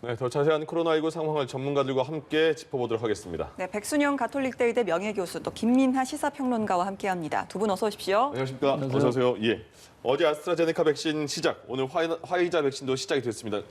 네, 더 자세한 코로나19 상황을 전문가들과 함께 짚어보도록 하겠습니다. 네, 백순영 가톨릭대 의대 명예교수 또 김민하 시사평론가와 함께합니다. 두 분 어서 오십시오. 안녕하십니까? 어서 오세요. 예. 어제 아스트라제네카 백신 시작, 오늘 화이자 백신도 시작이 됐습니다.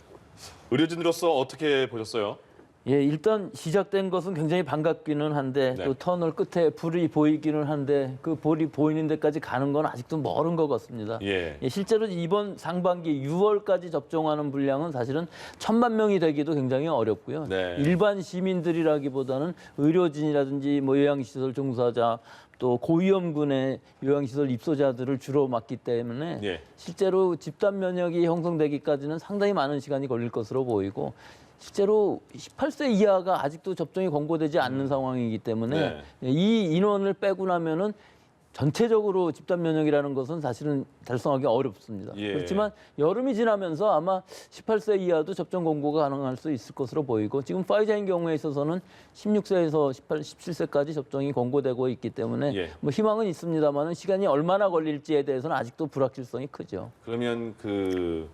의료진으로서 어떻게 보셨어요? 예, 일단 시작된 것은 굉장히 반갑기는 한데 네. 또 터널 끝에 불이 보이기는 한데 그 불이 보이는 데까지 가는 건 아직도 멀은 것 같습니다. 예. 실제로 이번 상반기 6월까지 접종하는 분량은 사실은 1,000만 명이 되기도 굉장히 어렵고요. 네. 일반 시민들이라기보다는 의료진이라든지 뭐 요양시설 종사자 또 고위험군의 요양시설 입소자들을 주로 맡기 때문에 예. 실제로 집단 면역이 형성되기까지는 상당히 많은 시간이 걸릴 것으로 보이고 실제로 18세 이하가 아직도 접종이 권고되지 않는 상황이기 때문에 네. 이 인원을 빼고 나면은 전체적으로 집단 면역이라는 것은 사실은 달성하기 어렵습니다. 예. 그렇지만 여름이 지나면서 아마 18세 이하도 접종 권고가 가능할 수 있을 것으로 보이고 지금 파이자인 경우에 있어서는 16세에서 17세까지 접종이 권고되고 있기 때문에 예. 뭐 희망은 있습니다만 시간이 얼마나 걸릴지에 대해서는 아직도 불확실성이 크죠. 그러면 그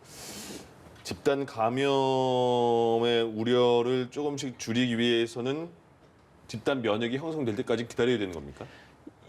집단 감염의 우려를 조금씩 줄이기 위해서는 집단 면역이 형성될 때까지 기다려야 되는 겁니까?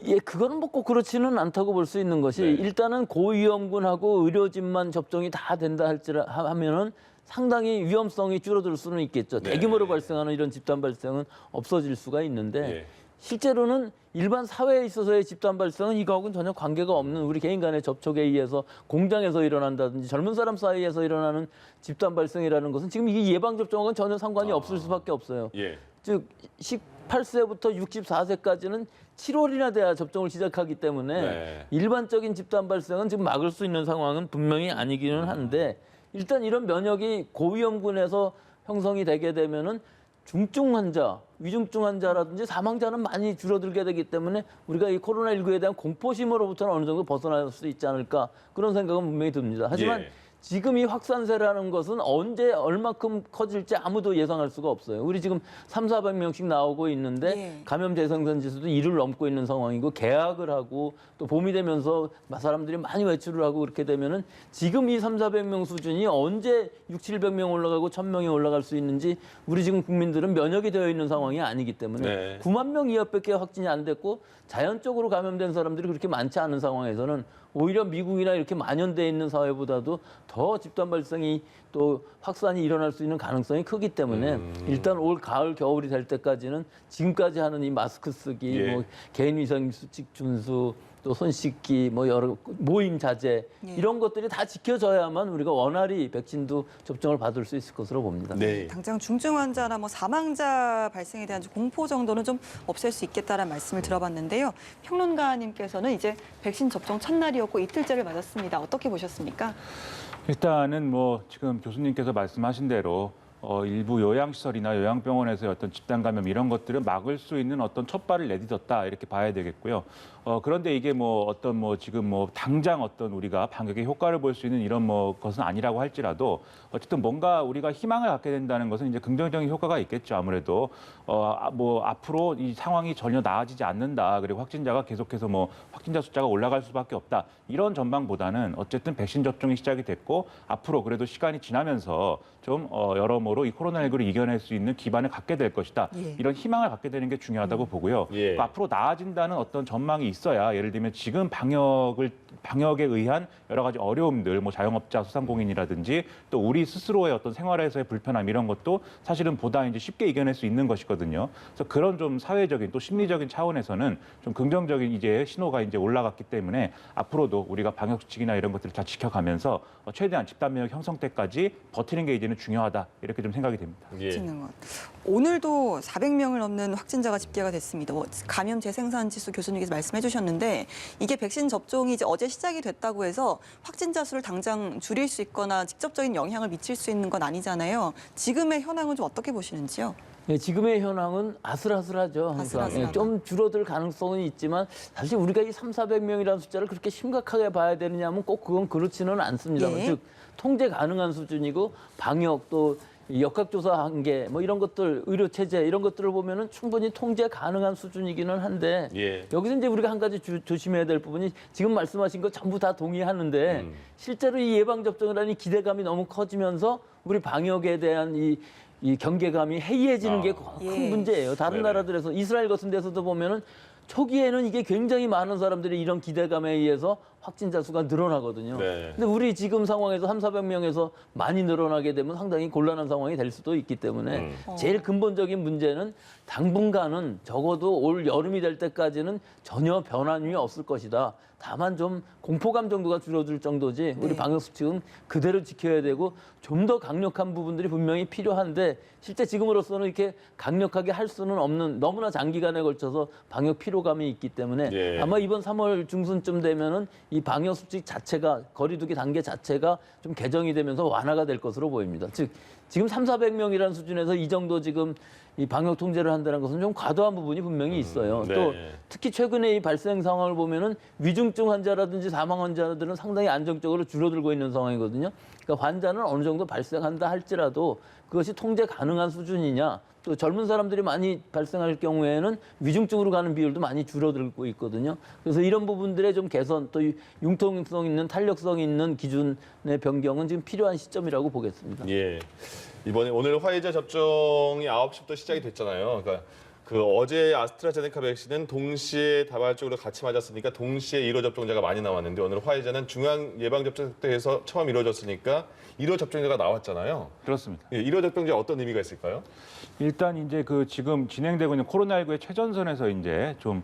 예, 그거는 뭐 꼭 그렇지는 않다고 볼 수 있는 것이 네. 일단은 고위험군하고 의료진만 접종이 다 된다 하면은 상당히 위험성이 줄어들 수는 있겠죠. 네. 대규모로 발생하는 이런 집단 발생은 없어질 수가 있는데 예. 실제로는 일반 사회에 있어서의 집단 발생은 이거하고는 전혀 관계가 없는 우리 개인 간의 접촉에 의해서 공장에서 일어난다든지 젊은 사람 사이에서 일어나는 집단 발생이라는 것은 지금 이 예방접종하고는 전혀 상관이 없을 수밖에 없어요. 예. 즉 18세부터 64세까지는 7월이나 돼야 접종을 시작하기 때문에 네. 일반적인 집단 발생은 지금 막을 수 있는 상황은 분명히 아니기는 한데 일단 이런 면역이 고위험군에서 형성이 되게 되면은 중증 환자, 위중증 환자라든지 사망자는 많이 줄어들게 되기 때문에 우리가 이 코로나19에 대한 공포심으로부터는 어느 정도 벗어날 수 있지 않을까 그런 생각은 분명히 듭니다. 하지만 예. 지금 이 확산세라는 것은 언제 얼마큼 커질지 아무도 예상할 수가 없어요. 우리 지금 300~400명씩 나오고 있는데 예. 감염 재생산 지수도 1을 넘고 있는 상황이고 개학을 하고 또 봄이 되면서 사람들이 많이 외출을 하고 그렇게 되면은 지금 이 300~400명 수준이 언제 600~700명 올라가고 1,000명이 올라갈 수 있는지 우리 지금 국민들은 면역이 되어 있는 상황이 아니기 때문에 네. 9만 명 이하밖에 확진이 안 됐고 자연적으로 감염된 사람들이 그렇게 많지 않은 상황에서는 오히려 미국이나 이렇게 만연돼 있는 사회보다도 더 집단 발생이 또 확산이 일어날 수 있는 가능성이 크기 때문에 일단 올 가을 겨울이 될 때까지는 지금까지 하는 이 마스크 쓰기, 예. 뭐 개인 위생 수칙 준수, 또 손 씻기, 뭐 여러 모임 자제 예. 이런 것들이 다 지켜져야만 우리가 원활히 백신도 접종을 받을 수 있을 것으로 봅니다. 네. 당장 중증 환자나 뭐 사망자 발생에 대한 공포 정도는 좀 없앨 수 있겠다라는 말씀을 들어봤는데요. 평론가님께서는 이제 백신 접종 첫날이었고 이틀째를 맞았습니다. 어떻게 보셨습니까? 일단은 뭐 지금 교수님께서 말씀하신 대로 일부 요양시설이나 요양병원에서의 어떤 집단 감염 이런 것들을 막을 수 있는 어떤 첫발을 내딛었다 이렇게 봐야 되겠고요. 그런데 이게 뭐 어떤 뭐 지금 뭐 당장 어떤 우리가 방역의 효과를 볼 수 있는 이런 뭐 것은 아니라고 할지라도 어쨌든 뭔가 우리가 희망을 갖게 된다는 것은 이제 긍정적인 효과가 있겠죠. 아무래도 뭐 앞으로 이 상황이 전혀 나아지지 않는다. 그리고 확진자가 계속해서 뭐 확진자 숫자가 올라갈 수밖에 없다. 이런 전망보다는 어쨌든 백신 접종이 시작이 됐고 앞으로 그래도 시간이 지나면서 좀 여러모로 이 코로나19를 이겨낼 수 있는 기반을 갖게 될 것이다. 예. 이런 희망을 갖게 되는 게 중요하다고 보고요. 예. 앞으로 나아진다는 어떤 전망이 있어야 예를 들면 지금 방역에 의한 여러 가지 어려움들, 뭐 자영업자, 소상공인이라든지 또 우리 스스로의 어떤 생활에서의 불편함 이런 것도 사실은 보다 이제 쉽게 이겨낼 수 있는 것이거든요. 그래서 그런 좀 사회적인 또 심리적인 차원에서는 좀 긍정적인 이제 신호가 이제 올라갔기 때문에 앞으로도 우리가 방역 수칙이나 이런 것들을 다 지켜가면서 최대한 집단 면역 형성 때까지 버티는 게 이제는 중요하다 이렇게 좀 생각이 됩니다. 예. 버티는 것. 오늘도 400명을 넘는 확진자가 집계가 됐습니다. 감염 재생산 지수 교수님께서 말씀해 주셨는데 이게 백신 접종이 이제 어제 시작이 됐다고 해서 확진자 수를 당장 줄일 수 있거나 직접적인 영향을 미칠 수 있는 건 아니잖아요. 지금의 현황은 좀 어떻게 보시는지요? 네, 지금의 현황은 아슬아슬하죠. 항상. 아슬아슬하다. 좀 줄어들 가능성은 있지만 사실 우리가 이 300~400명이라는 숫자를 그렇게 심각하게 봐야 되느냐면 꼭 그건 그렇지는 않습니다. 예. 즉 통제 가능한 수준이고 방역 또 역학조사 한계 뭐 이런 것들 의료 체제 이런 것들을 보면은 충분히 통제 가능한 수준이기는 한데 예. 여기서 이제 우리가 한 가지 조심해야 될 부분이 지금 말씀하신 거 전부 다 동의하는데 실제로 이 예방 접종이라는 기대감이 너무 커지면서 우리 방역에 대한 이 경계감이 해이해지는 게 큰 예. 문제예요. 다른 네네. 나라들에서 이스라엘 같은 데서도 보면은 초기에는 이게 굉장히 많은 사람들이 이런 기대감에 의해서 확진자 수가 늘어나거든요. 네. 근데 우리 지금 상황에서 300~400명에서 많이 늘어나게 되면 상당히 곤란한 상황이 될 수도 있기 때문에 제일 근본적인 문제는 당분간은 적어도 올 여름이 될 때까지는 전혀 변함이 없을 것이다. 다만 좀 공포감 정도가 줄어들 정도지 우리 방역 수칙은 그대로 지켜야 되고 좀 더 강력한 부분들이 분명히 필요한데 실제 지금으로서는 이렇게 강력하게 할 수는 없는 너무나 장기간에 걸쳐서 방역 피로감이 있기 때문에 예. 아마 이번 3월 중순쯤 되면은 이 방역 수칙 자체가 거리두기 단계 자체가 좀 개정이 되면서 완화가 될 것으로 보입니다. 즉 지금 300~400명이라는 수준에서 이 정도 지금 이 방역 통제를 한다는 것은 좀 과도한 부분이 분명히 있어요. 네. 또 특히 최근에 이 발생 상황을 보면은 위중증 환자라든지 사망 환자들은 상당히 안정적으로 줄어들고 있는 상황이거든요. 그러니까 환자는 어느 정도 발생한다 할지라도 그것이 통제 가능한 수준이냐 또 젊은 사람들이 많이 발생할 경우에는 위중증으로 가는 비율도 많이 줄어들고 있거든요. 그래서 이런 부분들의 좀 개선 또 융통성 있는 탄력성 있는 기준의 변경은 지금 필요한 시점이라고 보겠습니다. 예. 이번에 오늘 화이자 접종이 9시부터 시작이 됐잖아요. 그러니까 그 어제 아스트라제네카 백신은 동시에 다발적으로 같이 맞았으니까 동시에 1호 접종자가 많이 나왔는데 오늘 화이자는 중앙 예방 접종대에서 처음 이루어졌으니까 1호 접종자가 나왔잖아요. 그렇습니다. 예, 1호 접종자 어떤 의미가 있을까요? 일단 이제 그 지금 진행되고 있는 코로나19의 최전선에서 이제 좀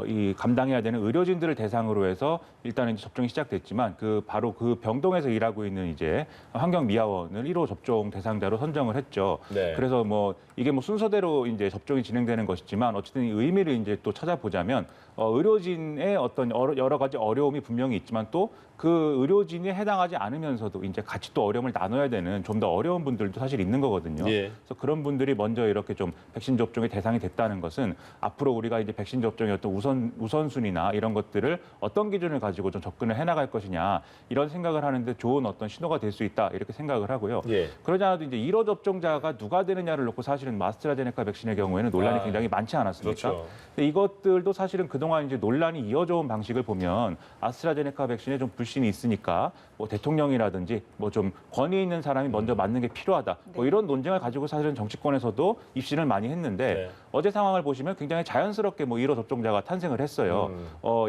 이 감당해야 되는 의료진들을 대상으로 해서 일단은 이제 접종이 시작됐지만 그 바로 그 병동에서 일하고 있는 이제 환경미화원을 1호 접종 대상자로 선정을 했죠. 네. 그래서 뭐 이게 뭐 순서대로 이제 접종이 진행되는 것이지만 어쨌든 이 의미를 이제 또 찾아보자면 의료진의 어떤 여러 가지 어려움이 분명히 있지만 또 그 의료진이 해당하지 않으면서도 이제 같이 또 어려움을 나눠야 되는 좀 더 어려운 분들도 사실 있는 거거든요. 예. 그래서 그런 분들이 먼저 이렇게 좀 백신 접종의 대상이 됐다는 것은 앞으로 우리가 이제 백신 접종의 어떤 우선순위나 이런 것들을 어떤 기준을 가지고 좀 접근을 해나갈 것이냐 이런 생각을 하는데 좋은 어떤 신호가 될 수 있다 이렇게 생각을 하고요. 예. 그러지 않아도 이제 1호 접종자가 누가 되느냐를 놓고 사실은 아스트라제네카 백신의 경우에는 논란이 굉장히 많지 않았습니까? 그렇죠. 근데 이것들도 사실은 그동안 이제 논란이 이어져 온 방식을 보면 아스트라제네카 백신에 좀 불신이 있으니까 뭐 대통령이라든지 뭐 좀 권위 있는 사람이 먼저 맞는 게 필요하다. 뭐 이런 논쟁을 가지고 사실은 정치권에서도 입신을 많이 했는데 네. 어제 상황을 보시면 굉장히 자연스럽게 뭐 1호 접종자가 탄생을 했어요.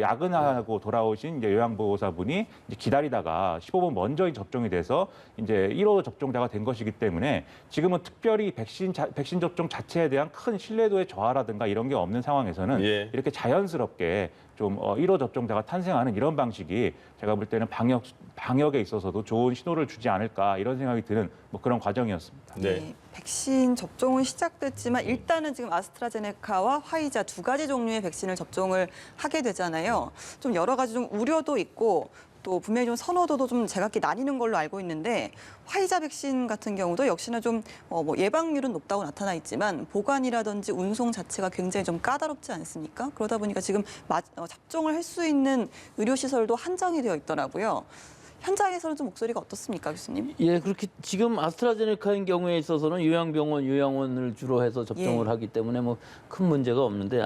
야근하고 돌아오신 이제 요양보호사분이 이제 기다리다가 15분 먼저 접종이 돼서 이제 1호 접종자가 된 것이기 때문에 지금은 특별히 백신 접종 자체에 대한 큰 신뢰도의 저하라든가 이런 게 없는 상황에서는 예. 이렇게 자연스럽게 좀 1호 접종자가 탄생하는 이런 방식이 제가 볼 때는 방역에 있어서도 좋은 신호를 주지 않을까 이런 생각이 드는 뭐 그런 과정이었습니다. 네. 백신 접종은 시작됐지만 일단은 지금 아스트라제네카와 화이자 두 가지 종류의 백신을 접종을 하게 되잖아요. 좀 여러 가지 좀 우려도 있고 또 분명히 좀 선호도도 좀 제각기 나뉘는 걸로 알고 있는데 화이자 백신 같은 경우도 역시나 좀 뭐 예방률은 높다고 나타나 있지만 보관이라든지 운송 자체가 굉장히 좀 까다롭지 않습니까? 그러다 보니까 지금 접종을 할 수 있는 의료시설도 한정이 되어 있더라고요. 현장에서는 좀 목소리가 어떻습니까, 교수님? 예, 그렇게 지금 아스트라제네카인 경우에 있어서는 요양병원, 요양원을 주로 해서 접종을 예. 하기 때문에 뭐 큰 문제가 없는데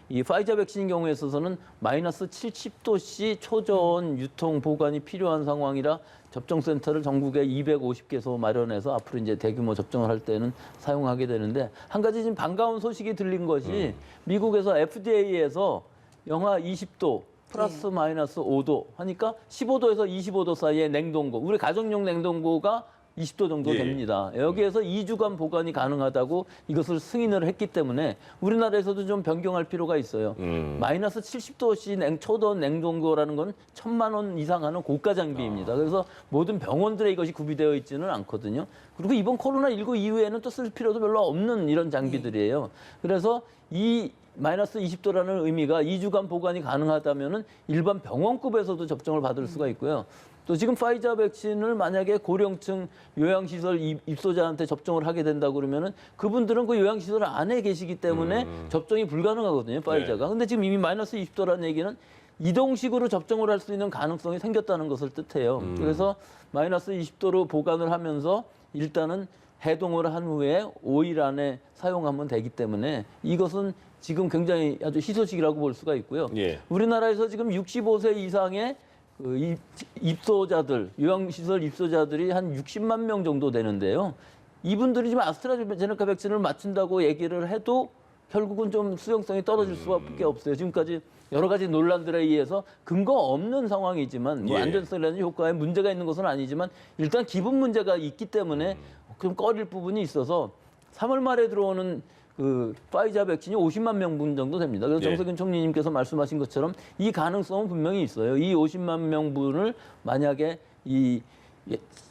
이 파이자 백신 경우에 있어서는 마이너스 70도씨 초저온 유통 보관이 필요한 상황이라 접종센터를 전국에 250개소 마련해서 앞으로 이제 대규모 접종을 할 때는 사용하게 되는데 한 가지 지금 반가운 소식이 들린 것이 미국에서 FDA에서 영하 20도 플러스 마이너스 5도 하니까 15도에서 25도 사이의 냉동고, 우리 가정용 냉동고가 20도 정도 예. 됩니다. 여기에서 2주간 보관이 가능하다고 이것을 승인을 했기 때문에 우리나라에서도 좀 변경할 필요가 있어요. 마이너스 70도씨 초도온 냉동고라는 건 1,000만 원 이상 하는 고가 장비입니다. 그래서 모든 병원들에 이것이 구비되어 있지는 않거든요. 그리고 이번 코로나19 이후에는 또 쓸 필요도 별로 없는 이런 장비들이에요. 그래서 이 마이너스 20도라는 의미가 2주간 보관이 가능하다면은 일반 병원급에서도 접종을 받을 수가 있고요. 또 지금 파이자 백신을 만약에 고령층 요양시설 입소자한테 접종을 하게 된다고 그러면은 그분들은 그 요양시설 안에 계시기 때문에 접종이 불가능하거든요, 파이자가. 근데 지금 이미 마이너스 20도라는 얘기는 이동식으로 접종을 할 수 있는 가능성이 생겼다는 것을 뜻해요. 그래서 마이너스 20도로 보관을 하면서 일단은 해동을 한 후에 5일 안에 사용하면 되기 때문에 이것은 지금 굉장히 아주 희소식이라고 볼 수가 있고요. 예. 우리나라에서 지금 65세 이상의 그 입소자들, 요양시설 입소자들이 한 60만 명 정도 되는데요. 이분들이 지금 아스트라제네카 백신을 맞춘다고 얘기를 해도 결국은 좀 수용성이 떨어질 수밖에 없어요. 지금까지 여러 가지 논란들에 의해서 근거 없는 상황이지만 뭐 예. 안전성이라든지 효과에 문제가 있는 것은 아니지만 일단 기본 문제가 있기 때문에 좀 꺼릴 부분이 있어서 3월 말에 들어오는 그 파이자 백신이 50만 명분 정도 됩니다. 그래서 예. 정세균 총리님께서 말씀하신 것처럼 이 가능성은 분명히 있어요. 이 50만 명분을 만약에 이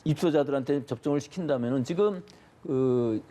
입소자들한테 접종을 시킨다면은 지금 그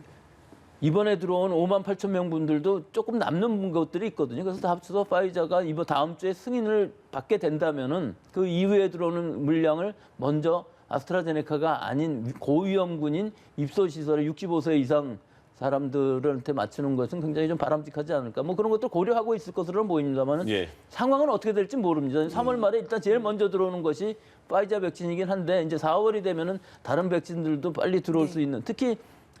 이번에 들어온 5만 8천 명분들도 조금 남는 것들이 있거든요. 그래서 다 합쳐서 파이자가 이번 다음 주에 승인을 받게 된다면은 그 이후에 들어오는 물량을 먼저 아스트라제네카가 아닌 고위험군인 입소시설의 65세 이상 사람들한테 맞추는 것은 굉장히 좀 바람직하지 않을까. 뭐 그런 것도 고려하고 있을 것으로는 보입니다만은 예. 상황은 어떻게 될지 모릅니다. 3월 말에 일단 제일 먼저 들어오는 것이 파이자 백신이긴 한데 이제 4월이 되면은 다른 백신들도 빨리 들어올 수 있는 특히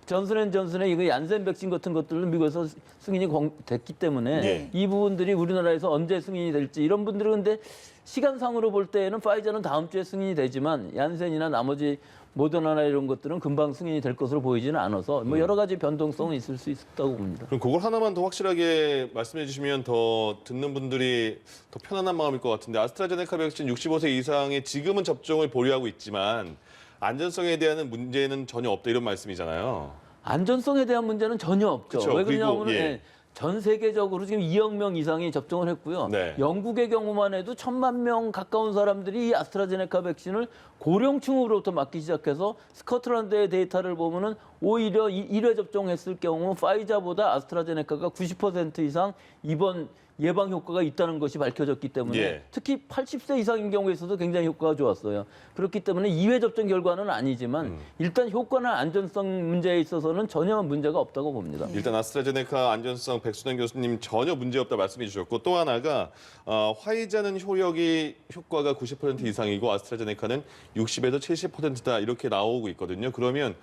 존슨앤존슨의 이거 얀센 백신 같은 것들은 미국에서 승인이 됐기 때문에 네. 이 부분들이 우리나라에서 언제 승인이 될지 이런 분들은 근데 시간상으로 볼 때에는 파이자는 다음 주에 승인이 되지만 얀센이나 나머지 모더나나 이런 것들은 금방 승인이 될 것으로 보이지는 않아서 뭐 여러 가지 변동성은 있을 수 있다고 봅니다. 그럼 그걸 하나만 더 확실하게 말씀해 주시면 더 듣는 분들이 더 편안한 마음일 것 같은데 아스트라제네카 백신 65세 이상의 지금은 접종을 보류하고 있지만 안전성에 대한 문제는 전혀 없다 이런 말씀이잖아요. 안전성에 대한 문제는 전혀 없죠. 그쵸. 왜 그리고, 그러냐면 예. 전 세계적으로 지금 2억 명 이상이 접종을 했고요. 네. 영국의 경우만 해도 1,000만 명 가까운 사람들이 이 아스트라제네카 백신을 고령층으로부터 맞기 시작해서 스코틀랜드의 데이터를 보면은 오히려 1회 접종했을 경우 파이자보다 아스트라제네카가 90% 이상 이번 예방 효과가 있다는 것이 밝혀졌기 때문에 예. 특히 80세 이상인 경우에 있어서 굉장히 효과가 좋았어요. 그렇기 때문에 2회 접종 결과는 아니지만 일단 효과나 안전성 문제에 있어서는 전혀 문제가 없다고 봅니다. 일단 아스트라제네카 안전성 백순환 교수님 전혀 문제없다 말씀해 주셨고 또 하나가 화이자는 효과가 90% 이상이고 아스트라제네카는 60에서 70%다 이렇게 나오고 있거든요. 그러면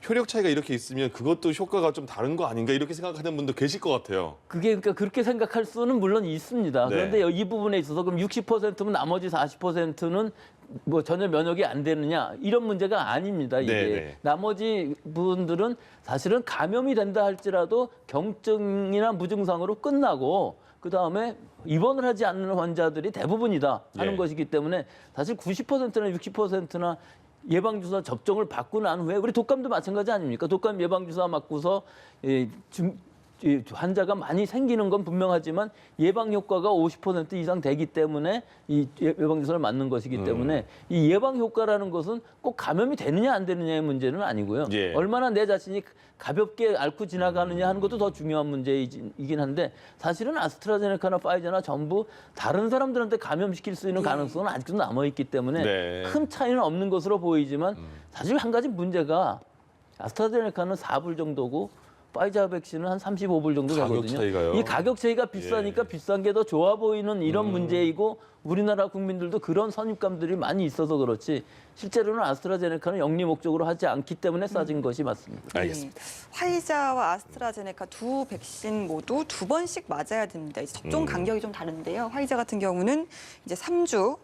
효력 차이가 이렇게 있으면 그것도 효과가 좀 다른 거 아닌가 이렇게 생각하는 분도 계실 것 같아요. 그게 그러니까 그렇게 생각할 수는 물론 있습니다. 네. 그런데 이 부분에 있어서 그럼 60%면 나머지 40%는 뭐 전혀 면역이 안 되느냐 이런 문제가 아닙니다. 이게 네, 네. 나머지 분들은 사실은 감염이 된다 할지라도 경증이나 무증상으로 끝나고 그 다음에 입원을 하지 않는 환자들이 대부분이다 하는 예. 것이기 때문에 사실 90%나 60%나 예방주사 접종을 받고 난 후에 우리 독감도 마찬가지 아닙니까? 독감 예방주사 맞고서 이 환자가 많이 생기는 건 분명하지만 예방 효과가 50% 이상 되기 때문에 이 예방주사를 맞는 것이기 때문에 이 예방 효과라는 것은 꼭 감염이 되느냐 안 되느냐의 문제는 아니고요. 예. 얼마나 내 자신이 가볍게 앓고 지나가느냐 하는 것도 더 중요한 문제이긴 한데 사실은 아스트라제네카나 파이자나 전부 다른 사람들한테 감염시킬 수 있는 가능성은 아직도 남아있기 때문에 네. 큰 차이는 없는 것으로 보이지만 사실 한 가지 문제가 아스트라제네카는 4불 정도고 파이자 백신은 한 35불 정도 가격 되거든요. 차이가요? 이 가격 차이가 비싸니까 예. 비싼 게 더 좋아 보이는 이런 문제이고 우리나라 국민들도 그런 선입감들이 많이 있어서 그렇지 실제로는 아스트라제네카는 영리 목적으로 하지 않기 때문에 싸진 것이 맞습니다. 알겠습니다. 화이자와 아스트라제네카 두 백신 모두 2번씩 맞아야 됩니다. 이제 접종 간격이 좀 다른데요. 화이자 같은 경우는 이제 3주,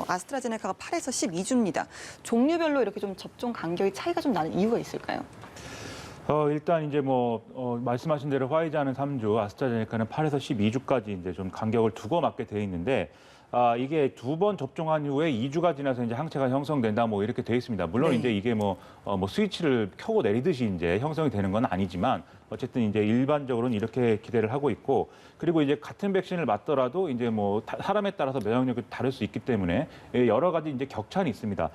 아스트라제네카가 8에서 12주입니다. 종류별로 이렇게 좀 접종 간격이 차이가 좀 나는 이유가 있을까요? 일단 이제 말씀하신 대로 화이자는 3주, 아스트라제네카는 8에서 12주까지 이제 좀 간격을 두고 맞게 돼 있는데 이게 2번 접종한 이후에 2주가 지나서 이제 항체가 형성된다 뭐 이렇게 돼 있습니다. 물론 네. 이제 이게 스위치를 켜고 내리듯이 이제 형성이 되는 건 아니지만 어쨌든 이제 일반적으로는 이렇게 기대를 하고 있고 그리고 이제 같은 백신을 맞더라도 이제 사람에 따라서 면역력이 다를 수 있기 때문에 여러 가지 이제 격차는 있습니다.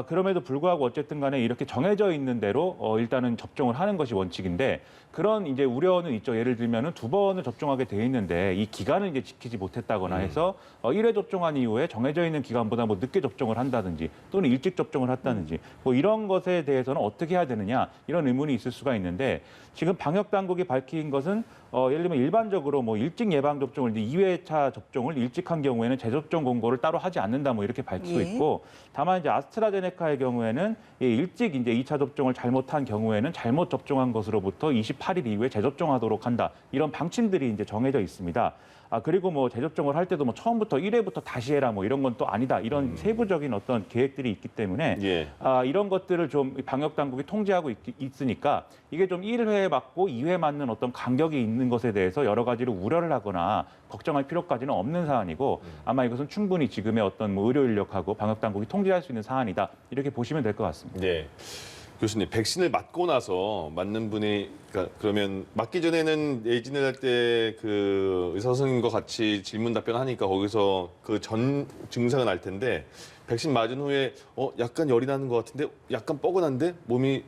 그럼에도 불구하고 어쨌든 간에 이렇게 정해져 있는 대로 일단은 접종을 하는 것이 원칙인데 그런 이제 우려는 있죠. 예를 들면은 2번을 접종하게 돼 있는데 이 기간을 이제 지키지 못했다거나 해서 1회 접종한 이후에 정해져 있는 기간보다 뭐 늦게 접종을 한다든지 또는 일찍 접종을 한다든지 뭐 이런 것에 대해서는 어떻게 해야 되느냐 이런 의문이 있을 수가 있는데 지금 방역 당국이 밝힌 것은 예를 들면 일반적으로 뭐 일찍 예방 접종을 2회차 접종을 일찍 한 경우에는 재접종 공고를 따로 하지 않는다 뭐 이렇게 밝히고 예. 있고 다만 이제 아스트라제네카의 경우에는 일찍 이제 2차 접종을 잘못한 경우에는 잘못 접종한 것으로부터 28일 이후에 재접종하도록 한다. 이런 방침들이 이제 정해져 있습니다. 그리고 뭐 재접종을 할 때도 뭐 처음부터 1회부터 다시 해라 뭐 이런 건 또 아니다. 이런 세부적인 어떤 계획들이 있기 때문에 예. 이런 것들을 좀 방역 당국이 통제하고 있으니까 이게 좀 1회 맞고 2회 맞는 어떤 간격이 있는 것에 대해서 여러 가지로 우려를 하거나 걱정할 필요까지는 없는 사안이고 아마 이것은 충분히 지금의 어떤 뭐 의료 인력하고 방역 당국이 통제할 수 있는 사안이다. 이렇게 보시면 될 것 같습니다. 네. 교수님, 백신을 맞고 나서 맞는 분이 그러면 맞기 전에는 예진을 할 때 그 의사 선생님과 같이 질문 답변하니까 거기서 그 전 증상은 알 텐데 백신 맞은 후에 약간 열이 나는 것 같은데 약간 뻐근한데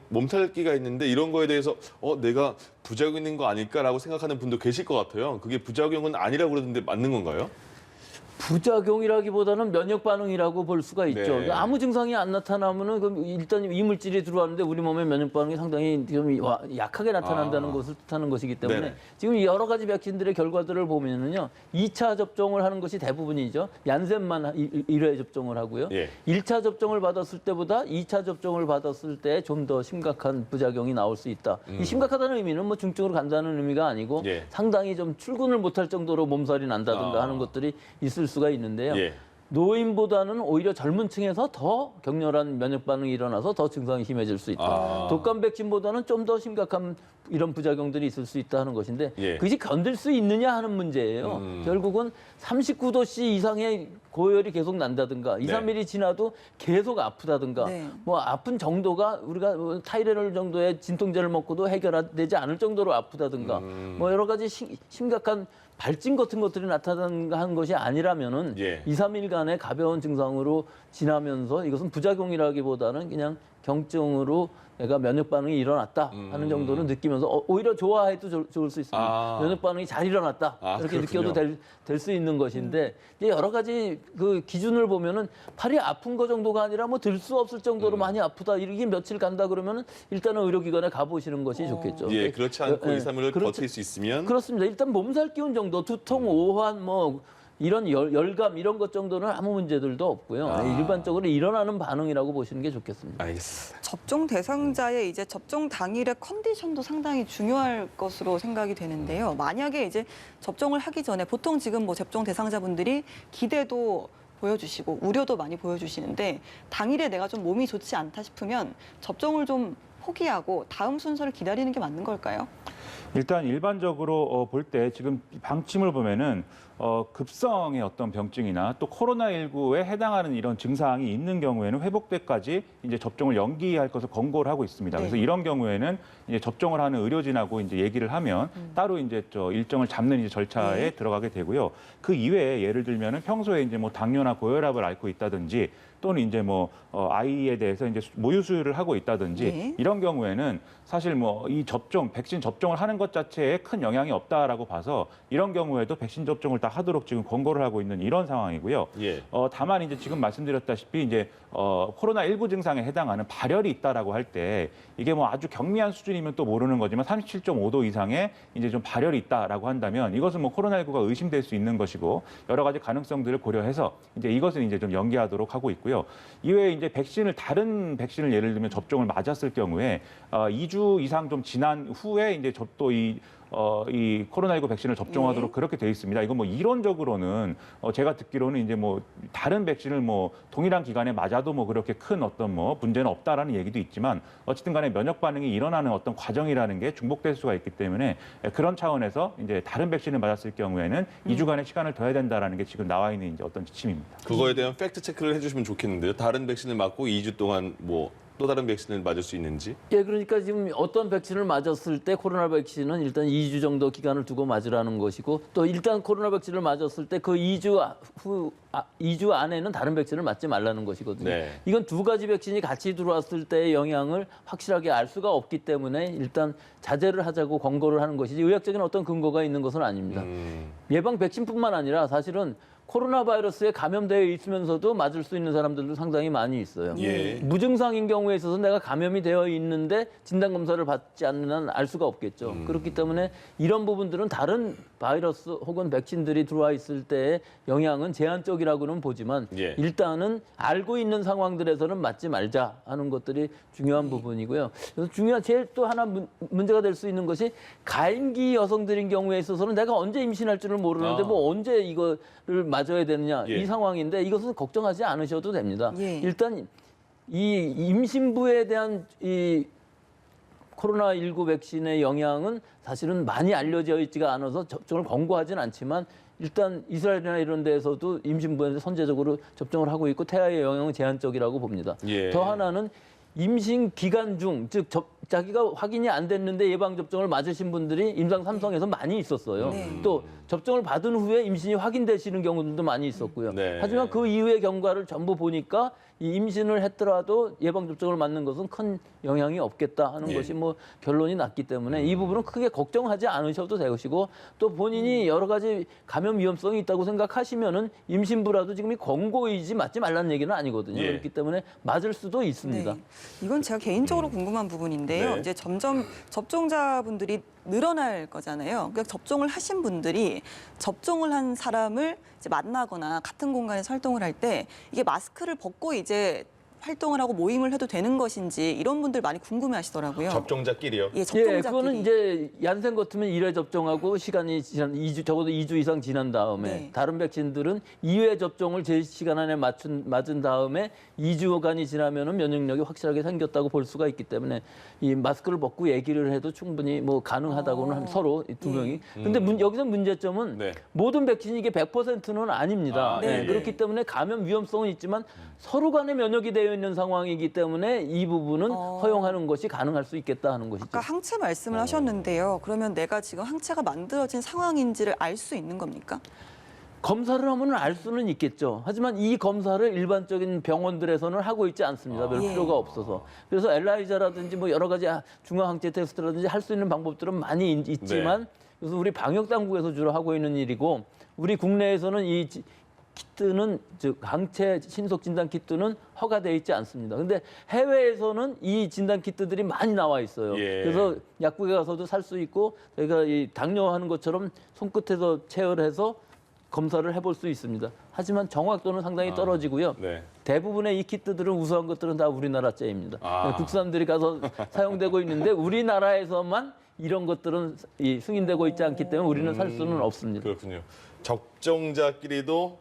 몸살기가 있는데 이런 거에 대해서 내가 부작용 있는 거 아닐까라고 생각하는 분도 계실 것 같아요. 그게 부작용은 아니라고 그러는데 맞는 건가요? 부작용이라기보다는 면역 반응이라고 볼 수가 있죠. 네. 아무 증상이 안 나타나면은 그럼 일단 이물질이 들어왔는데 우리 몸의 면역 반응이 상당히 좀 약하게 나타난다는 것을 뜻하는 것이기 때문에 네네. 지금 여러 가지 백신들의 결과들을 보면은요, 2차 접종을 하는 것이 대부분이죠. 얀센만 1회 접종을 하고요. 예. 1차 접종을 받았을 때보다 2차 접종을 받았을 때 좀 더 심각한 부작용이 나올 수 있다. 이 심각하다는 의미는 뭐 중증으로 간다는 의미가 아니고 예. 상당히 좀 출근을 못할 정도로 몸살이 난다든가 하는 것들이 있을 수가 있는데요. 예. 노인보다는 오히려 젊은 층에서 더 격렬한 면역 반응이 일어나서 더 증상이 심해질 수 있다. 독감 백신보다는 좀 더 심각한 이런 부작용들이 있을 수 있다 하는 것인데 예. 그것이 견딜 수 있느냐 하는 문제예요. 결국은 39도씨 이상의 고열이 계속 난다든가 2, 네. 3일이 지나도 계속 아프다든가 네. 뭐 아픈 정도가 우리가 타이레놀 정도의 진통제를 먹고도 해결되지 않을 정도로 아프다든가 뭐 여러 가지 심각한 발진 같은 것들이 나타난 것이 아니라면은 예. 2, 3일간의 가벼운 증상으로 지나면서 이것은 부작용이라기보다는 그냥 경증으로 내가 면역 반응이 일어났다 하는 정도는 느끼면서 오히려 좋아해도 좋을 수 있습니다. 면역 반응이 잘 일어났다 이렇게 그렇군요. 느껴도 될 수 있는 것인데 이제 여러 가지 그 기준을 보면은 팔이 아픈 거 정도가 아니라 뭐 들 수 없을 정도로 많이 아프다 이게 며칠 간다 그러면은 일단은 의료기관에 가보시는 것이 좋겠죠. 예, 그렇지 않고 2, 3일을 그렇지- 버틸 수 있으면 그렇습니다. 일단 몸살 기운 정도, 두통, 오한, 뭐 이런 열감 이런 것 정도는 아무 문제들도 없고요. 일반적으로 일어나는 반응이라고 보시는 게 좋겠습니다. 알겠습니다. 접종 대상자의 이제 접종 당일의 컨디션도 상당히 중요할 것으로 생각이 되는데요. 만약에 이제 접종을 하기 전에 보통 지금 뭐 접종 대상자분들이 기대도 보여주시고 우려도 많이 보여주시는데 당일에 내가 좀 몸이 좋지 않다 싶으면 접종을 좀 포기하고 다음 순서를 기다리는 게 맞는 걸까요? 일단 일반적으로 볼 때 지금 방침을 보면은 급성의 어떤 병증이나 또 코로나19에 해당하는 이런 증상이 있는 경우에는 회복 때까지 이제 접종을 연기할 것을 권고를 하고 있습니다. 그래서 네. 이런 경우에는 이제 접종을 하는 의료진하고 이제 얘기를 하면 따로 이제 일정을 잡는 이제 절차에 네. 들어가게 되고요. 그 이외에 예를 들면은 평소에 이제 뭐 당뇨나 고혈압을 앓고 있다든지 또는 이제 뭐 아이에 대해서 이제 모유 수유를 하고 있다든지 네. 이런 경우에는 사실 뭐 이 백신 접종을 하는 것 자체에 큰 영향이 없다라고 봐서 이런 경우에도 백신 접종을 다 하도록 지금 권고를 하고 있는 이런 상황이고요. 예. 다만 이제 지금 말씀드렸다시피 이제 코로나19 증상에 해당하는 발열이 있다라고 할 때 이게 뭐 아주 경미한 수준이면 또 모르는 거지만 37.5도 이상의 이제 좀 발열이 있다라고 한다면 이것은 뭐 코로나19가 의심될 수 있는 것이고 여러 가지 가능성들을 고려해서 이제 이것은 이제 좀 연기하도록 하고 있고요. 이외에 이제 다른 백신을 예를 들면 접종을 맞았을 경우에 2주 이상 좀 지난 후에 이제 또 이 코로나19 백신을 접종하도록 네. 그렇게 돼 있습니다. 이건 뭐 이론적으로는 제가 듣기로는 이제 뭐 다른 백신을 뭐 동일한 기간에 맞아도 뭐 그렇게 큰 어떤 뭐 문제는 없다라는 얘기도 있지만 어쨌든 간에 면역 반응이 일어나는 어떤 과정이라는 게 중복될 수가 있기 때문에 그런 차원에서 이제 다른 백신을 맞았을 경우에는 2주간의 시간을 둬야 된다라는 게 지금 나와 있는 이제 어떤 지침입니다. 그거에 대한 팩트 체크를 해주시면 좋겠는데요. 다른 백신을 맞고 2주 동안 뭐 또 다른 백신을 맞을 수 있는지. 예, 그러니까 지금 어떤 백신을 맞았을 때 코로나 백신은 일단 2주 정도 기간을 두고 맞으라는 것이고 또 일단 코로나 백신을 맞았을 때 그 2주 안에는 다른 백신을 맞지 말라는 것이거든요. 네. 이건 두 가지 백신이 같이 들어왔을 때의 영향을 확실하게 알 수가 없기 때문에 일단 자제를 하자고 권고를 하는 것이지 의학적인 어떤 근거가 있는 것은 아닙니다. 예방 백신뿐만 아니라 사실은 코로나 바이러스에 감염되어 있으면서도 맞을 수 있는 사람들도 상당히 많이 있어요. 예. 무증상인 경우에 있어서 내가 감염이 되어 있는데 진단 검사를 받지 않는 한 알 수가 없겠죠. 그렇기 때문에 이런 부분들은 다른 바이러스 혹은 백신들이 들어와 있을 때의 영향은 제한적이라고는 보지만 예. 일단은 알고 있는 상황들에서는 맞지 말자 하는 것들이 중요한 부분이고요. 그래서 중요한 제일 또 하나 문제가 될 수 있는 것이 가임기 여성들인 경우에 있어서는 내가 언제 임신할 줄을 모르는데 뭐 언제 이거를 맞아야 되느냐 예. 이 상황인데 이것은 걱정하지 않으셔도 됩니다. 예. 일단 이 임신부에 대한 이 코로나19 백신의 영향은 사실은 많이 알려져 있지가 않아서 접종을 권고하지는 않지만 일단 이스라엘이나 이런 데에서도 임신부에 선제적으로 접종을 하고 있고 태아의 영향은 제한적이라고 봅니다. 예. 더 하나는 임신 기간 중, 즉 자기가 확인이 안 됐는데 예방 접종을 맞으신 분들이 임상 3성에서 많이 있었어요. 네. 또 접종을 받은 후에 임신이 확인되시는 경우들도 많이 있었고요. 네. 하지만 그 이후의 경과를 전부 보니까 이 임신을 했더라도 예방 접종을 맞는 것은 큰 영향이 없겠다 하는 것이 뭐 결론이 났기 때문에 이 부분은 크게 걱정하지 않으셔도 되시고 또 본인이 여러 가지 감염 위험성이 있다고 생각하시면은 임신부라도 지금 이 권고이지 맞지 말라는 얘기는 아니거든요. 예. 그렇기 때문에 맞을 수도 있습니다. 네. 이건 제가 개인적으로 궁금한 부분인데요. 네. 이제 점점 접종자분들이 늘어날 거잖아요. 그러니까 접종을 하신 분들이 접종을 한 사람을 이제 만나거나 같은 공간에서 활동을 할 때 이게 마스크를 벗고 이제 활동을 하고 모임을 해도 되는 것인지 이런 분들 많이 궁금해하시더라고요. 접종자끼리요. 예, 예, 접종자끼리. 그거는 이제 얀센 같으면 1회 접종하고 시간이 지난 2주 적어도 2주 이상 지난 다음에 네. 다른 백신들은 2회 접종을 제 시간 안에 맞은 다음에 2주간이 지나면은 면역력이 확실하게 생겼다고 볼 수가 있기 때문에 이 마스크를 벗고 얘기를 해도 충분히 뭐 가능하다고는 서로 이 두 명이. 근데 여기서 문제점은 네. 모든 백신이 이게 100%는 아닙니다. 아, 네, 네. 그렇기 때문에 감염 위험성은 있지만 서로 간에 면역이 되어 있는 상황이기 때문에 이 부분은 허용하는 것이 가능할 수 있겠다 하는 것이죠. 아까 항체 말씀을 하셨는데요. 그러면 내가 지금 항체가 만들어진 상황인지를 알 수 있는 겁니까? 검사를 하면 알 수는 있겠죠. 하지만 이 검사를 일반적인 병원들에서는 하고 있지 않습니다. 별 예. 필요가 없어서. 그래서 엘라이자라든지 뭐 여러 가지 중앙항체 테스트라든지 할 수 있는 방법들은 많이 있지만 그래서 우리 방역 당국에서 주로 하고 있는 일이고 우리 국내에서는 이 키트는 즉 항체 신속 진단 키트는 허가돼 있지 않습니다. 근데 해외에서는 이 진단 키트들이 많이 나와 있어요. 예. 그래서 약국에 가서도 살 수 있고 저희가 이 당뇨 하는 것처럼 손끝에서 체열해서 검사를 해볼 수 있습니다. 하지만 정확도는 상당히 떨어지고요. 네. 대부분의 이 키트들은 우수한 것들은 다 우리나라 제입니다. 아. 국산들이 가서 사용되고 있는데 우리나라에서만 이런 것들은 승인되고 있지 않기 때문에 우리는 살 수는 없습니다. 그렇군요. 접종자끼리도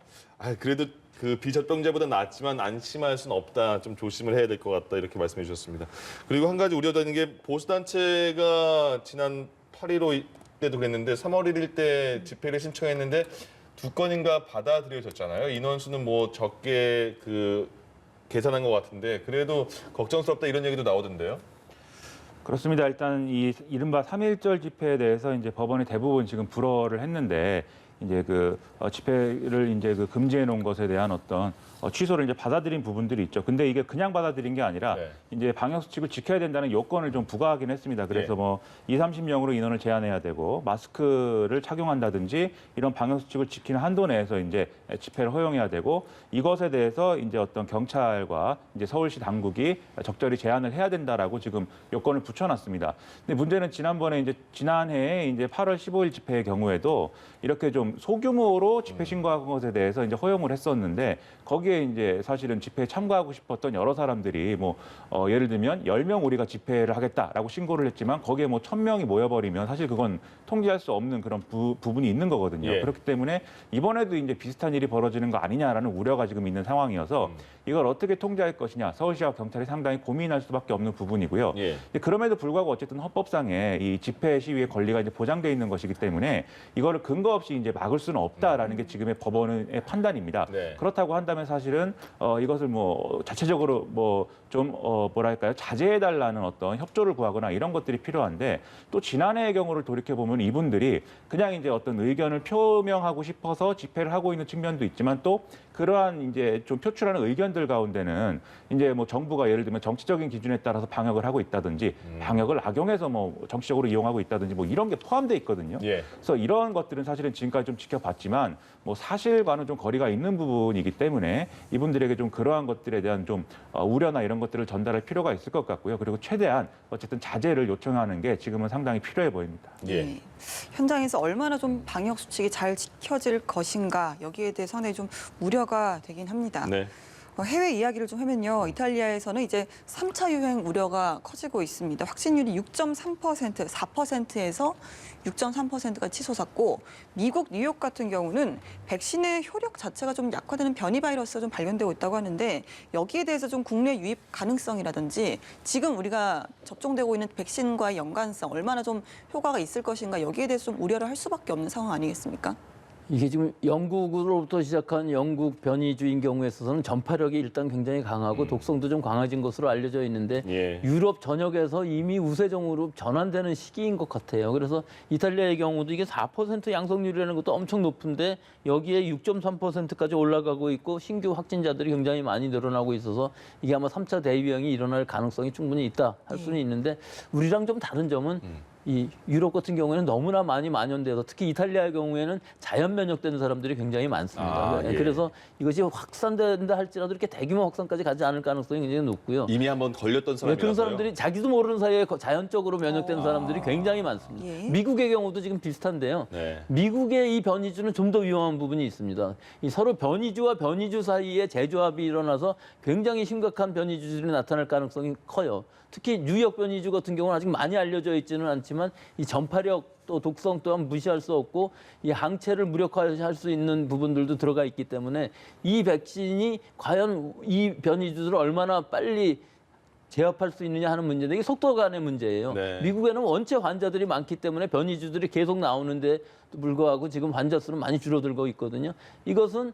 그래도 그 비접종자보다 낫지만 안심할 수는 없다. 좀 조심을 해야 될 것 같다. 이렇게 말씀해 주셨습니다. 그리고 한 가지 우려되는 게 보수단체가 지난 8.15 때도 그랬는데 3월 1일 때 집회를 신청했는데 2건인가 받아들여졌잖아요. 인원수는 뭐 적게 계산한 것 같은데 그래도 걱정스럽다 이런 얘기도 나오던데요. 그렇습니다. 일단 이 이른바 3.1절 집회에 대해서 이제 법원이 대부분 지금 불허를 했는데 이제 집회를 이제 금지해 놓은 것에 대한 어떤 취소를 이제 받아들인 부분들이 있죠. 근데 이게 그냥 받아들인 게 아니라 네. 이제 방역 수칙을 지켜야 된다는 요건을 좀 부과하긴 했습니다. 그래서 네. 뭐 2, 30명으로 인원을 제한해야 되고 마스크를 착용한다든지 이런 방역 수칙을 지키는 한도 내에서 이제 집회를 허용해야 되고 이것에 대해서 이제 어떤 경찰과 이제 서울시 당국이 적절히 제한을 해야 된다라고 지금 요건을 붙여놨습니다. 근데 문제는 지난번에 이제 지난해에 이제 8월 15일 집회의 경우에도 이렇게 좀 소규모로 집회 신고한 것에 대해서 이제 허용을 했었는데 거기에 이제 사실은 집회에 참가하고 싶었던 여러 사람들이 뭐 예를 들면 10명 우리가 집회를 하겠다라고 신고를 했지만 거기에 뭐 1000명이 모여버리면 사실 그건 통제할 수 없는 그런 부분이 있는 거거든요. 예. 그렇기 때문에 이번에도 이제 비슷한 일이 벌어지는 거 아니냐라는 우려가 지금 있는 상황이어서 이걸 어떻게 통제할 것이냐 서울시와 경찰이 상당히 고민할 수밖에 없는 부분이고요. 예. 그럼에도 불구하고 어쨌든 헌법상에 이 집회 시위의 권리가 이제 보장돼 있는 것이기 때문에 이거를 근거 없이 이제 막을 수는 없다라는 게 지금의 법원의 판단입니다. 네. 그렇다고 한다면 사실은 이것을 뭐 자체적으로 뭐 좀 뭐랄까요 자제해달라는 어떤 협조를 구하거나 이런 것들이 필요한데 또 지난해의 경우를 돌이켜 보면 이분들이 그냥 이제 어떤 의견을 표명하고 싶어서 집회를 하고 있는 측면도 있지만 또 그러한 이제 좀 표출하는 의견들 가운데는 이제 뭐 정부가 예를 들면 정치적인 기준에 따라서 방역을 하고 있다든지 방역을 악용해서 뭐 정치적으로 이용하고 있다든지 뭐 이런 게 포함돼 있거든요. 예. 그래서 이런 것들은 사실은 지금까지 저희가 좀 지켜봤지만 뭐 사실과는 좀 거리가 있는 부분이기 때문에 이분들에게 좀 그러한 것들에 대한 좀 우려나 이런 것들을 전달할 필요가 있을 것 같고요. 그리고 최대한 어쨌든 자제를 요청하는 게 지금은 상당히 필요해 보입니다. 예. 네. 현장에서 얼마나 좀 방역 수칙이 잘 지켜질 것인가 여기에 대해서 상당히 좀 우려가 되긴 합니다. 네. 해외 이야기를 좀 하면요. 이탈리아에서는 이제 3차 유행 우려가 커지고 있습니다. 확진율이 6.3%, 4%에서 6.3%가 치솟았고 미국 뉴욕 같은 경우는 백신의 효력 자체가 좀 약화되는 변이 바이러스가 좀 발견되고 있다고 하는데 여기에 대해서 좀 국내 유입 가능성이라든지 지금 우리가 접종되고 있는 백신과의 연관성 얼마나 좀 효과가 있을 것인가 여기에 대해서 좀 우려를 할 수밖에 없는 상황 아니겠습니까? 이게 지금 영국으로부터 시작한 영국 변이주인 경우에 있어서는 전파력이 일단 굉장히 강하고 독성도 좀 강해진 것으로 알려져 있는데 예. 유럽 전역에서 이미 우세종으로 전환되는 시기인 것 같아요. 그래서 이탈리아의 경우도 이게 4% 양성률이라는 것도 엄청 높은데 여기에 6.3%까지 올라가고 있고 신규 확진자들이 굉장히 많이 늘어나고 있어서 이게 아마 3차 대유행이 일어날 가능성이 충분히 있다 할 수는 있는데 우리랑 좀 다른 점은 이 유럽 같은 경우에는 너무나 많이 만연돼서 특히 이탈리아의 경우에는 자연 면역되는 사람들이 굉장히 많습니다. 예. 그래서 이것이 확산된다 할지라도 이렇게 대규모 확산까지 가지 않을 가능성이 굉장히 높고요. 이미 한번 걸렸던 사람이 그런 사람들이 자기도 모르는 사이에 자연적으로 면역된 사람들이 굉장히 많습니다. 예. 미국의 경우도 지금 비슷한데요. 네. 미국의 이 변이주는 좀 더 위험한 부분이 있습니다. 이 서로 변이주와 변이주 사이에 재조합이 일어나서 굉장히 심각한 변이주들이 나타날 가능성이 커요. 특히 뉴욕 변이주 같은 경우는 아직 많이 알려져 있지는 않지만 이 전파력 또 독성 또한 무시할 수 없고 이 항체를 무력화할 수 있는 부분들도 들어가 있기 때문에 이 백신이 과연 이 변이주들을 얼마나 빨리 제압할 수 있느냐 하는 문제인데 이게 속도 간의 문제예요. 네. 미국에는 원체 환자들이 많기 때문에 변이주들이 계속 나오는데 불구하고 지금 환자 수는 많이 줄어들고 있거든요. 이것은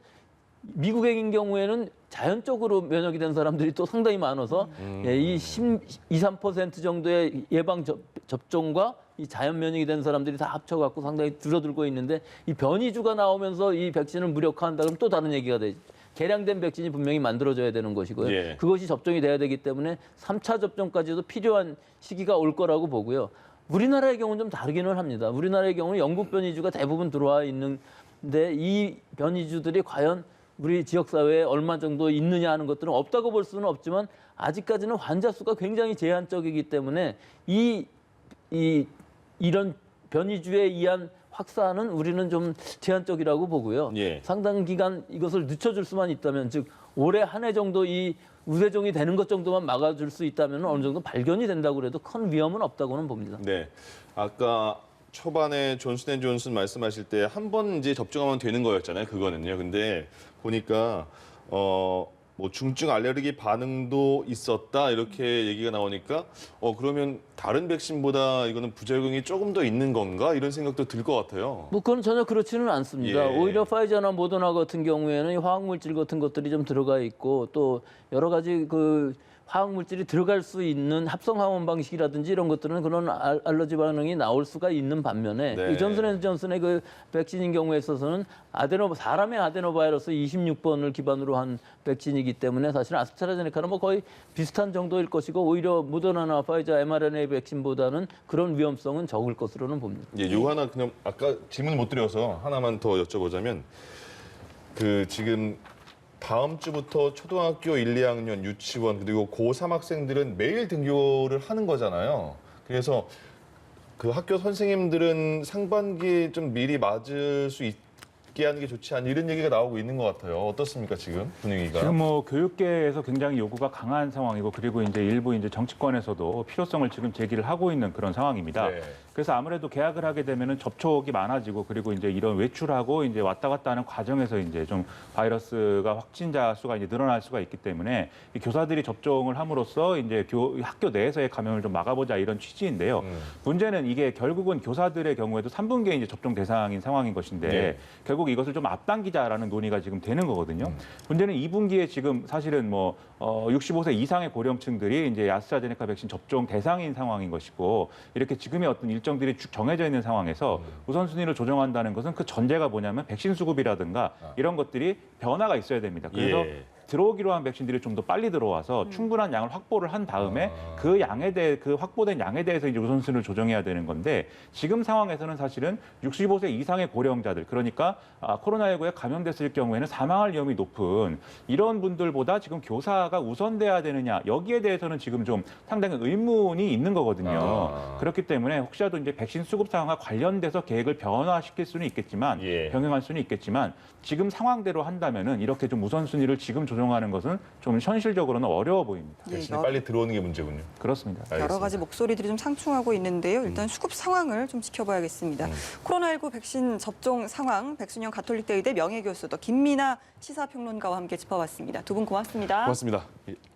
미국의 경우에는 자연적으로 면역이 된 사람들이 또 상당히 많아서 이 3% 정도의 예방 접종과 이 자연 면역이 된 사람들이 다 합쳐갖고 상당히 줄어들고 있는데 이 변이주가 나오면서 이 백신을 무력화한다 그러면 또 다른 얘기가 되죠. 개량된 백신이 분명히 만들어져야 되는 것이고요. 예. 그것이 접종이 돼야 되기 때문에 3차 접종까지도 필요한 시기가 올 거라고 보고요. 우리나라의 경우는 좀 다르기는 합니다. 우리나라의 경우는 영국 변이주가 대부분 들어와 있는데 이 변이주들이 과연 우리 지역사회에 얼마 정도 있느냐 하는 것들은 없다고 볼 수는 없지만 아직까지는 환자 수가 굉장히 제한적이기 때문에 이런 변이주에 의한 확산은 우리는 좀 제한적이라고 보고요. 예. 상당 기간 이것을 늦춰줄 수만 있다면 즉 올해 한 해 정도 이 우세종이 되는 것 정도만 막아줄 수 있다면 어느 정도 발견이 된다고 해도 큰 위험은 없다고는 봅니다. 네. 아까 초반에 존슨앤존슨 말씀하실 때 한 번 이제 접종하면 되는 거였잖아요. 그거는요. 근데 보니까 뭐 중증 알레르기 반응도 있었다 이렇게 얘기가 나오니까 그러면 다른 백신보다 이거는 부작용이 조금 더 있는 건가 이런 생각도 들 것 같아요. 뭐 그건 전혀 그렇지는 않습니다. 예. 오히려 파이저나 모더나 같은 경우에는 이 화학물질 같은 것들이 좀 들어가 있고 또 여러 가지 그 화학물질이 들어갈 수 있는 합성항원 방식이라든지 이런 것들은 그런 알러지 반응이 나올 수가 있는 반면에 네. 이 존슨앤존슨의 그 백신인 경우에 있어서는 사람의 아데노바이러스 26번을 기반으로 한 백신이기 때문에 사실 아스트라제네카는 뭐 거의 비슷한 정도일 것이고 오히려 모더나나 파이저 mRNA 백신보다는 그런 위험성은 적을 것으로는 봅니다. 예, 요 하나 그냥 아까 질문 못 드려서 하나만 더 여쭤보자면 그 지금 다음 주부터 초등학교 1, 2학년, 유치원 그리고 고3 학생들은 매일 등교를 하는 거잖아요. 그래서 그 학교 선생님들은 상반기에 좀 미리 맞을 수 있게 하는 게 좋지 않냐 이런 얘기가 나오고 있는 것 같아요. 어떻습니까 지금 분위기가? 지금 뭐 교육계에서 굉장히 요구가 강한 상황이고 그리고 이제 일부 이제 정치권에서도 필요성을 지금 제기를 하고 있는 그런 상황입니다. 네. 그래서 아무래도 개학을 하게 되면은 접촉이 많아지고 그리고 이제 이런 외출하고 이제 왔다 갔다 하는 과정에서 이제 좀 바이러스가 확진자 수가 이제 늘어날 수가 있기 때문에 이 교사들이 접종을 함으로써 이제 학교 내에서의 감염을 좀 막아보자 이런 취지인데요. 문제는 이게 결국은 교사들의 경우에도 3분기에 이제 접종 대상인 상황인 것인데 네. 결국 이것을 좀 앞당기자라는 논의가 지금 되는 거거든요. 문제는 2분기에 지금 사실은 뭐 65세 이상의 고령층들이 이제 아스트라제네카 백신 접종 대상인 상황인 것이고 이렇게 지금의 어떤 일정들이 쭉 정해져 있는 상황에서 우선순위를 조정한다는 것은 그 전제가 뭐냐면 백신 수급이라든가 이런 것들이 변화가 있어야 됩니다. 그래서 예. 들어오기로 한 백신들이 좀 더 빨리 들어와서 충분한 양을 확보를 한 다음에 그 확보된 양에 대해서 이제 우선순위를 조정해야 되는 건데 지금 상황에서는 사실은 65세 이상의 고령자들 그러니까 코로나19에 감염됐을 경우에는 사망할 위험이 높은 이런 분들보다 지금 교사가 우선돼야 되느냐 여기에 대해서는 지금 좀 상당히 의문이 있는 거거든요. 그렇기 때문에 혹시라도 이제 백신 수급 상황과 관련돼서 계획을 변화시킬 수는 있겠지만 예. 병행할 수는 있겠지만 지금 상황대로 한다면은 이렇게 좀 우선순위를 지금 조정하는 것은 좀 현실적으로는 어려워 보입니다. 예, 백신이 빨리 들어오는 게 문제군요. 그렇습니다. 여러 가지 목소리들이 좀 상충하고 있는데요. 일단 수급 상황을 좀 지켜봐야겠습니다. 코로나19 백신 접종 상황 백순영 가톨릭대 의대 명예교수 또 김민아 시사평론가와 함께 짚어봤습니다. 두 분 고맙습니다. 고맙습니다.